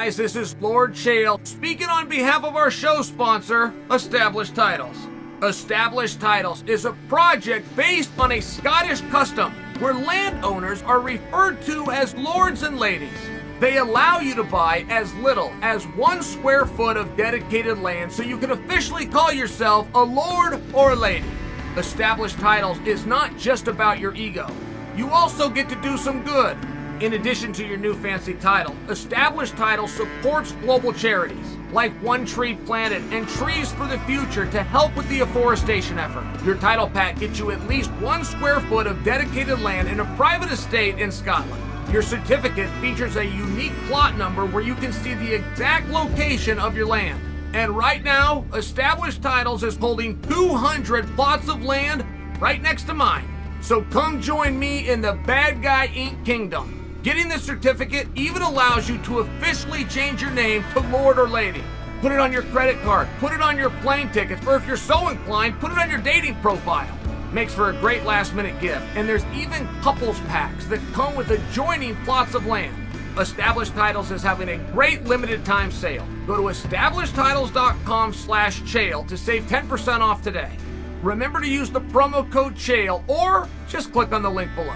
guys, this is Lord Chael speaking on behalf of our show sponsor, Established Titles. Established Titles is a project based on a Scottish custom where landowners are referred to as lords and ladies. They allow you to buy as little as 1 square foot of dedicated land so you can officially call yourself a lord or a lady. Established Titles is not just about your ego. You also get to do some good. In addition to your new fancy title, Established Titles supports global charities like One Tree Planet and Trees for the Future to help with the afforestation effort. Your title pack gets you at least 1 square foot of dedicated land in a private estate in Scotland. Your certificate features a unique plot number where you can see the exact location of your land. And right now, Established Titles is holding 200 plots of land right next to mine. So come join me in the Bad Guy Inc. Kingdom. Getting this certificate even allows you to officially change your name to Lord or Lady. Put it on your credit card, put it on your plane tickets, or if you're so inclined, put it on your dating profile. Makes for a great last-minute gift, and there's even couples packs that come with adjoining plots of land. Established Titles is having a great limited-time sale. Go to establishedtitles.com/Chael to save 10% off today. Remember to use the promo code Chael, or just click on the link below.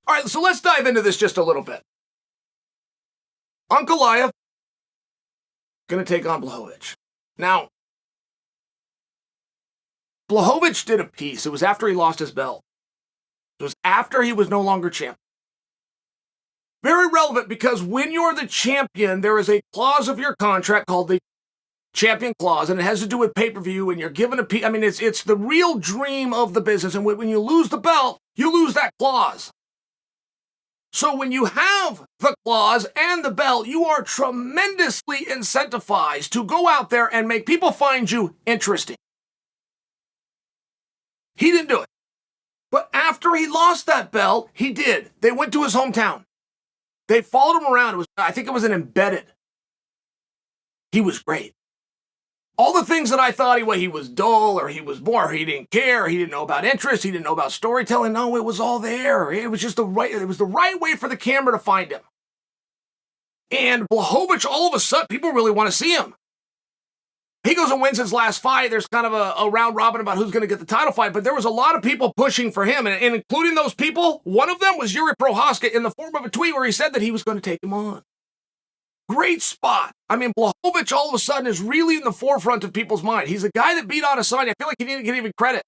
All right, so let's dive into this just a little bit. Ankalaev going to take on Blachowicz. Now, Blachowicz did a piece. It was after he lost his belt. It was after he was no longer champion. Very relevant because when you're the champion, there is a clause of your contract called the champion clause, and it has to do with pay-per-view, and you're given a piece. I mean, it's the real dream of the business, and when you lose the belt, you lose that clause. So when you have the clause and the belt, you are tremendously incentivized to go out there and make people find you interesting. He didn't do it. But after he lost that belt, he did. They went to his hometown. They followed him around. I think it was an embedded. He was great. All the things that I thought he was dull, or he was bored, or he didn't care, he didn't know about interest, he didn't know about storytelling. No, it was all there. It was just the right way for the camera to find him. And Blachowicz, all of a sudden, people really want to see him. He goes and wins his last fight. There's kind of a round robin about who's going to get the title fight, but there was a lot of people pushing for him, and including those people, one of them was Yuri Prochazka in the form of a tweet where he said that he was going to take him on. Great spot. I mean, Blachowicz all of a sudden is really in the forefront of people's mind. He's the guy that beat Adesanya. I feel like he didn't get even credit.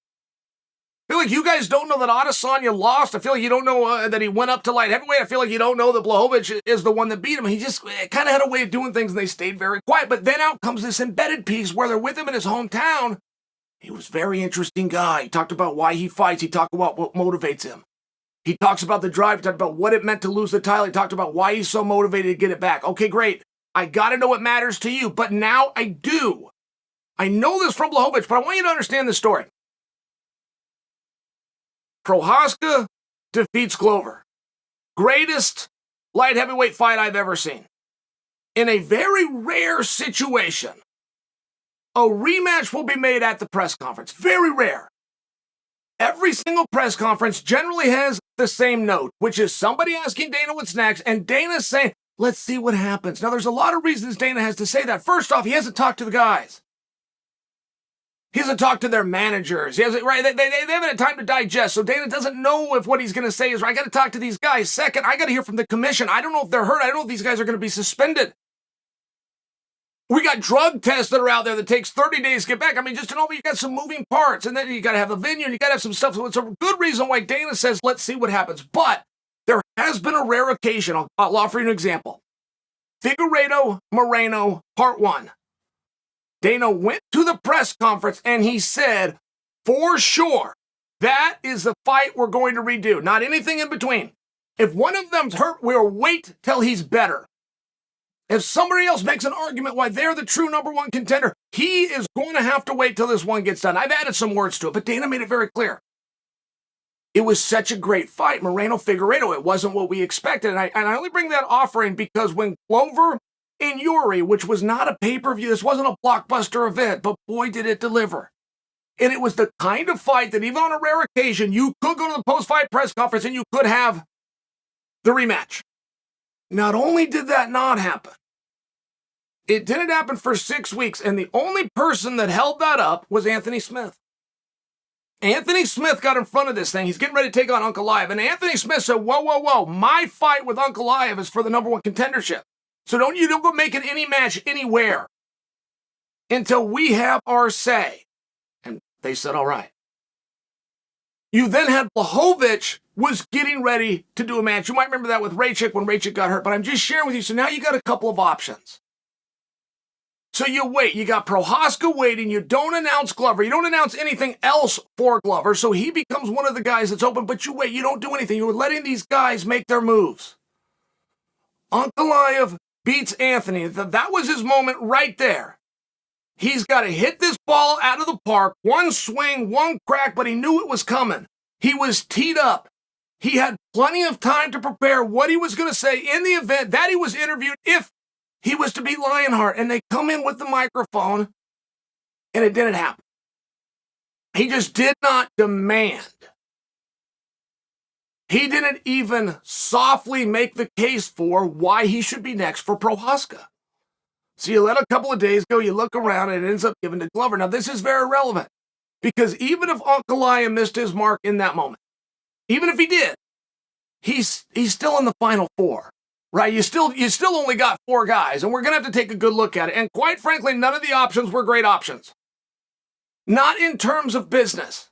I feel like you guys don't know that Adesanya lost. I feel like you don't know that he went up to light heavyweight. I feel like you don't know that Blachowicz is the one that beat him. He just kind of had a way of doing things, and they stayed very quiet. But then out comes this embedded piece where they're with him in his hometown. He was a very interesting guy. He talked about why he fights. He talked about what motivates him. He talks about the drive. He talked about what it meant to lose the title. He talked about why he's so motivated to get it back. Okay, great. I got to know what matters to you, but now I do. I know this from Blachowicz, but I want you to understand this story. Prochazka defeats Glover. Greatest light heavyweight fight I've ever seen. In a very rare situation, a rematch will be made at the press conference. Very rare. Every single press conference generally has the same note, which is somebody asking Dana what's next, and Dana saying, let's see what happens. Now, there's a lot of reasons Dana has to say that. First off, he hasn't talked to the guys. He hasn't talked to their managers. He hasn't, right? They haven't had time to digest, so Dana doesn't know if what he's going to say is right. I got to talk to these guys. Second, I got to hear from the commission. I don't know if they're hurt. I don't know if these guys are going to be suspended. We got drug tests that are out there that takes 30 days to get back. I mean, just to know you got some moving parts, and then you got to have the venue, and you got to have some stuff. So it's a good reason why Dana says, let's see what happens. But there has been a rare occasion. I'll offer you an example. Figueiredo Moreno, part 1. Dana went to the press conference, and he said, for sure, that is the fight we're going to redo. Not anything in between. If one of them's hurt, we'll wait till he's better. If somebody else makes an argument why they're the true number 1 contender, he is going to have to wait till this one gets done. I've added some words to it, but Dana made it very clear. It was such a great fight. Moreno-Figueiredo, it wasn't what we expected. And I only bring that offering because when Glover and Yuri, which was not a pay-per-view, this wasn't a blockbuster event, but boy, did it deliver. And it was the kind of fight that even on a rare occasion, you could go to the post-fight press conference and you could have the rematch. Not only did that not happen, It didn't happen for 6 weeks, and the only person that held that up was Anthony Smith. Anthony Smith got in front of this thing. He's getting ready to take on Ankalaev. And Anthony Smith said, whoa, whoa, whoa. My fight with Ankalaev is for the number one contendership. So don't go making any match anywhere until we have our say. And they said, all right. You then had Blachowicz was getting ready to do a match. You might remember that with Raychik when Raychik got hurt. But I'm just sharing with you. So now you got a couple of options. So you wait. You got Prochazka waiting. You don't announce Glover. You don't announce anything else for Glover. So he becomes one of the guys that's open. But you wait. You don't do anything. You're letting these guys make their moves. Ankalaev beats Anthony. That was his moment right there. He's got to hit this ball out of the park. One swing, one crack, but he knew it was coming. He was teed up. He had plenty of time to prepare what he was going to say in the event that he was interviewed if he was to beat Lionheart. And they come in with the microphone, and it didn't happen. He just did not demand. He didn't even softly make the case for why he should be next for Prochazka. So you let a couple of days go, you look around, and it ends up given to Glover. Now, this is very relevant because even if Ankalaev missed his mark in that moment, even if he did, he's still in the final four, right? You still only got 4 guys, and we're going to have to take a good look at it. And quite frankly, none of the options were great options. Not in terms of business.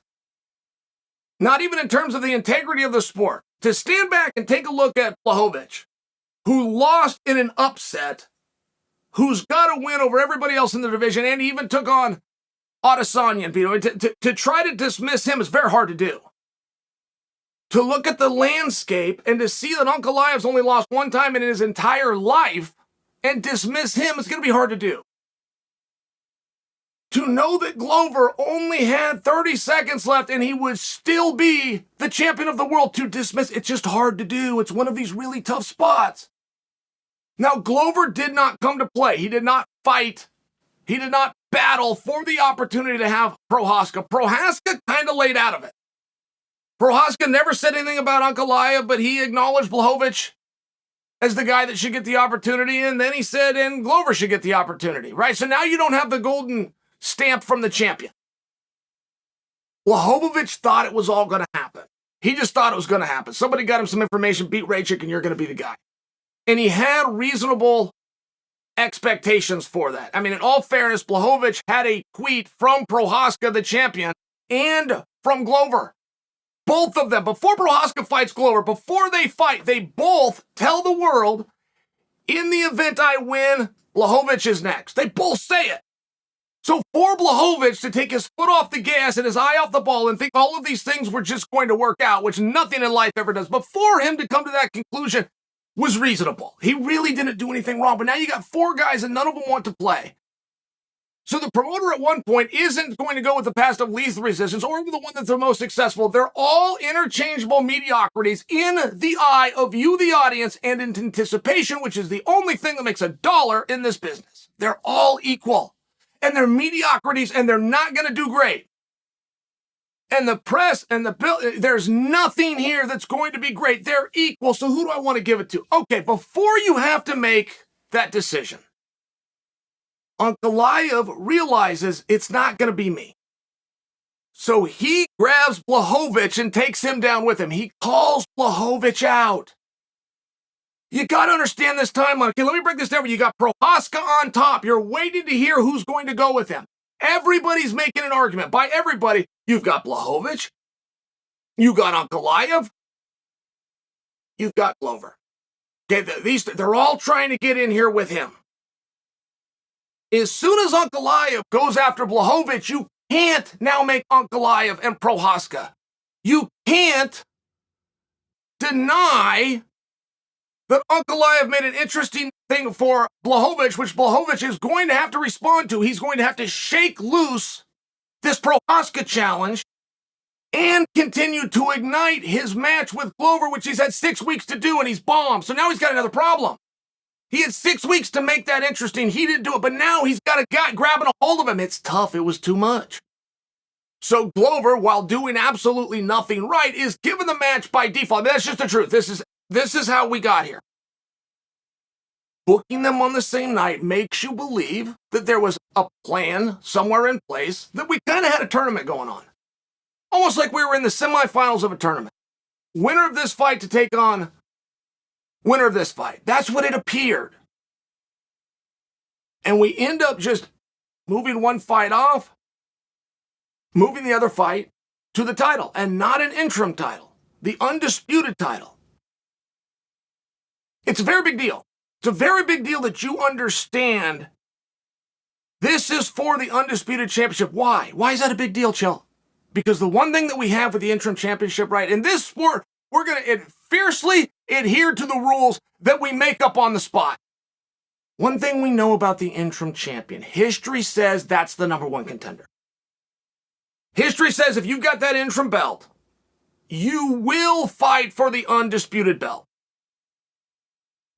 Not even in terms of the integrity of the sport. To stand back and take a look at Blachowicz, who lost in an upset, who's got to win over everybody else in the division, and even took on Adesanya and beat him. To try to dismiss him is very hard to do. To look at the landscape and to see that Ankalaev's only lost one time in his entire life and dismiss him is going to be hard to do. To know that Glover only had 30 seconds left and he would still be the champion of the world, to dismiss, it's just hard to do. It's one of these really tough spots. Now, Glover did not come to play. He did not fight. He did not battle for the opportunity to have Prochazka. Prochazka kind of laid out of it. Prochazka never said anything about Ankalaev, but he acknowledged Blachowicz as the guy that should get the opportunity, and then he said, and Glover should get the opportunity, right? So now you don't have the golden stamp from the champion. Blachowicz thought it was all going to happen. He just thought it was going to happen. Somebody got him some information, beat Raychik, and you're going to be the guy. And he had reasonable expectations for that. I mean, in all fairness, Blachowicz had a tweet from Prochazka, the champion, and from Glover. Both of them, before Prochazka fights Glover, before they fight, they both tell the world, in the event I win, Blachowicz is next. They both say it. So for Blachowicz to take his foot off the gas and his eye off the ball and think all of these things were just going to work out, which nothing in life ever does, but for him to come to that conclusion was reasonable. He really didn't do anything wrong, but now you got 4 guys and none of them want to play. So the promoter at one point isn't going to go with the past of lethal resistance or the one that's the most successful. They're all interchangeable mediocrities in the eye of you, the audience, and in anticipation, which is the only thing that makes a dollar in this business. They're all equal. And they're mediocrities, and they're not going to do great. And the press and the bill, there's nothing here that's going to be great. They're equal, so who do I want to give it to? Okay, before you have to make that decision, Ankalaev realizes it's not going to be me. So he grabs Blachowicz and takes him down with him. He calls Blachowicz out. You got to understand this timeline. Okay, let me break this down. You got Prochazka on top. You're waiting to hear who's going to go with him. Everybody's making an argument. By everybody, you've got Blachowicz, you got Ankalaev, you've got Glover. Okay, they're all trying to get in here with him. As soon as Ankalaev goes after Blachowicz, you can't now make Ankalaev and Prochazka. You can't deny that Ankalaev made an interesting thing for Blachowicz, which Blachowicz is going to have to respond to. He's going to have to shake loose this Prochazka challenge and continue to ignite his match with Glover, which he's had 6 weeks to do, and he's bombed. So now he's got another problem. He had 6 weeks to make that interesting. He didn't do it, but now he's got a guy grabbing a hold of him. It's tough. It was too much. So Glover, while doing absolutely nothing right, is given the match by default. I mean, that's just the truth. This is how we got here. booking them on the same night makes you believe that there was a plan somewhere in place, that we kind of had a tournament going on. Almost like we were in the semifinals of a tournament. Winner of this fight to take on winner of this fight. That's what it appeared. And we end up just moving one fight off, moving the other fight to the title, and not an interim title, the undisputed title. It's a very big deal. It's a very big deal that you understand this is for the undisputed championship. Why? Why is that a big deal, Chael? Because the one thing that we have with the interim championship, right, in this sport, we're going to fiercely adhere to the rules that we make up on the spot. One thing we know about the interim champion, history says that's the number one contender. History says if you've got that interim belt, you will fight for the undisputed belt.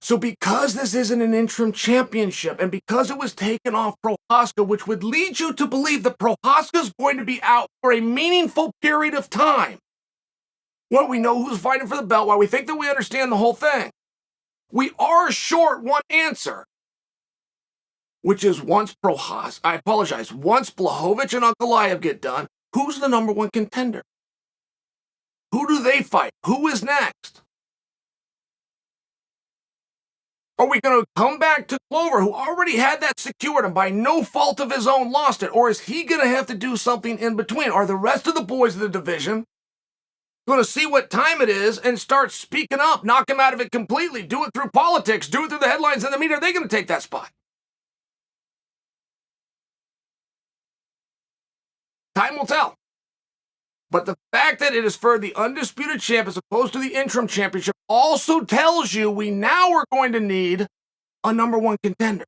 So because this isn't an interim championship, and because it was taken off Prochazka, which would lead you to believe that Prochazka is going to be out for a meaningful period of time, well, we know who's fighting for the belt, why we think that we understand the whole thing. We are short one answer, which is once Blachowicz and Ankalaev get done, who's the number one contender? Who do they fight? Who is next? Are we going to come back to Glover, who already had that secured and by no fault of his own lost it? Or is he going to have to do something in between? Are the rest of the boys of the division going to see what time it is and start speaking up, knock him out of it completely, do it through politics, do it through the headlines and the media? Are they going to take that spot? Time will tell. But the fact that it is for the undisputed champ as opposed to the interim championship also tells you we now are going to need a number one contender.